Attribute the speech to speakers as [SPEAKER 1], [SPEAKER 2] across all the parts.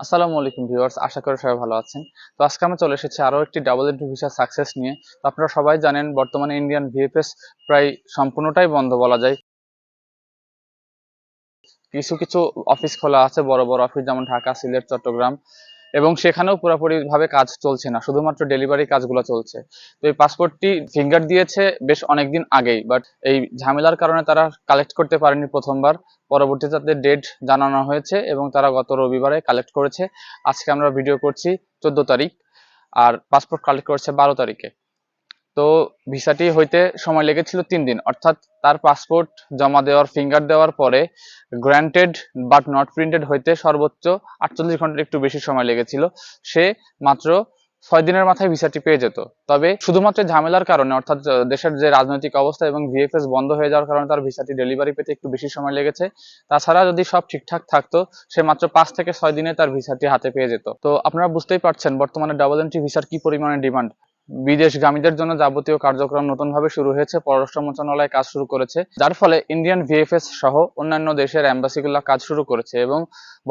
[SPEAKER 1] আসসালামু আলাইকুম ভিউয়ার্স, আশা করি সবাই ভালো আছেন। তো আজকে আমরা চলে এসেছি আরও একটি ডাবল এন্ট্রি ভিসা সাকসেস নিয়ে। তো আপনারা সবাই জানেন বর্তমানে ইন্ডিয়ান ভিএফএস প্রায় সম্পূর্ণটাই বন্ধ বলা যায়। কিছু কিছু অফিস খোলা আছে, বড় বড় অফিস, যেমন ঢাকা, সিলেট, চট্টগ্রাম, এবং সেখানেও পুরোপুরিভাবে কাজ চলছে না, শুধুমাত্র ডেলিভারি কাজগুলো চলছে। তো এই পাসপোর্টটি ফিঙ্গার দিয়েছে বেশ অনেকদিন আগেই, বাট এই ঝামেলার কারণে তারা কালেক্ট করতে পারেনি প্রথমবার। পরবর্তীতে তাদের ডেট জানানো হয়েছে এবং তারা গত রবিবারে কালেক্ট করেছে। আজকে আমরা ভিডিও করছি 14 তারিখ, আর পাসপোর্ট কালেক্ট করেছে 12 তারিখে। তো ভিসাটি হইতে সময় লেগেছিল 3 দিন, অর্থাৎ তার পাসপোর্ট জমা দেওয়ার, ফিঙ্গার দেওয়ার পরে গ্র্যান্টেড বাট নট প্রিন্টেড হইতে সর্বোচ্চ 48 ঘন্টার একটু বেশি সময় লেগেছিল। সে মাত্র 6 দিনের মাথায় ভিসাটি পেয়ে যেত। তবে শুধুমাত্র ঝামেলার কারণে, অর্থাৎ দেশের যে রাজনৈতিক অবস্থা এবং ভিএফএস বন্ধ হয়ে যাওয়ার কারণে তার ভিসাটি ডেলিভারি পেতে একটু বেশি সময় লেগেছে। তাছাড়া যদি সব ঠিকঠাক থাকতো, সে মাত্র 5 থেকে 6 দিনে তার ভিসাটি হাতে পেয়ে যেত। তো আপনারা বুঝতেই পারছেন বর্তমানে ডাবল এন্ট্রি ভিসার কি পরিমাণে ডিমান্ড। বিদেশগামীদের জন্য যাবতীয় কার্যক্রম নতুনভাবে শুরু হয়েছে, পররাষ্ট্র মন্ত্রণালয় কাজ শুরু করেছে, যার ফলে ইন্ডিয়ান ভিএফএস সহ অন্যান্য দেশের এম্বাসিগুলো কাজ শুরু করেছে এবং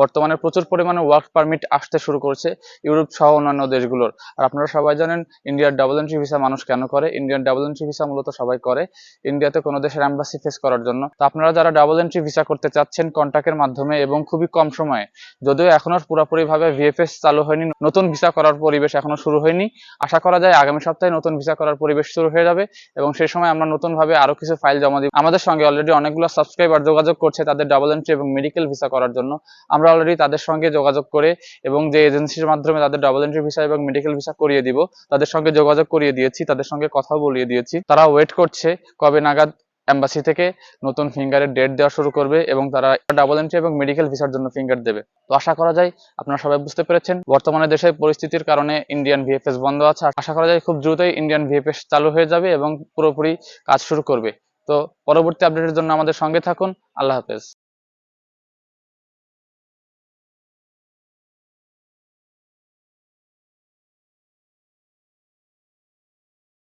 [SPEAKER 1] বর্তমানে প্রচুর পরিমাণে ওয়ার্ক পারমিট আসতে শুরু করেছে ইউরোপ সহ অন্যান্য দেশগুলোর। আর আপনারা সবাই জানেন ইন্ডিয়ার ডাবল এন্ট্রি ভিসা মানুষ কেন করে। ইন্ডিয়ান ডাবল এন্ট্রি ভিসা মূলত সবাই করে ইন্ডিয়াতে কোনো দেশের এম্বাসি ফেস করার জন্য। তো আপনারা যারা ডাবল এন্ট্রি ভিসা করতে চাচ্ছেন কন্ট্রাক্টের মাধ্যমে এবং খুবই কম সময়ে, যদিও এখনো পুরোপুরিভাবে ভিএফএস চালু হয়নি, নতুন ভিসা করার পরিবেশ এখনো শুরু হয়নি, আশা করা যায় আগামী সপ্তাহে নতুন ভিসা করার পরিবেশ শুরু হয়ে যাবে এবং সেই সময় আমরা নতুনভাবে আরো কিছু ফাইল জমা দিব। আমাদের সঙ্গে অলরেডি অনেকগুলো সাবস্ক্রাইবার যোগাযোগ করছে তাদের ডাবল এন্ট্রি এবং মেডিকেল ভিসা করার জন্য। আমরা অলরেডি তাদের সঙ্গে যোগাযোগ করে এবং যে এজেন্সির মাধ্যমে তাদের ডাবল এন্ট্রি ভিসা এবং মেডিকেল ভিসা করিয়ে দিব, তাদের সঙ্গে যোগাযোগ করিয়ে দিয়েছি, তাদের সঙ্গে কথাও বলিয়ে দিয়েছি। তারা ওয়েট করছে কবে নাগাদ এম্বাসি থেকে নতুন ফিঙ্গারের ডেট দেওয়া শুরু করবে এবং তারা ডাবল এন্ট্রি এবং মেডিকেল ভিসার জন্য ফিঙ্গার দেবে। তো আশা করা যায় আপনারা সবাই বুঝতে পেরেছেন বর্তমানে দেশের পরিস্থিতির কারণে ইন্ডিয়ান ভিএফএস বন্ধ আছে। আশা করা যায় খুব দ্রুতই ইন্ডিয়ান ভিএফএস চালু হয়ে যাবে এবং পুরোপুরি কাজ শুরু করবে। তো পরবর্তী আপডেটের জন্য আমাদের সঙ্গে থাকুন। আল্লাহ হাফেজ।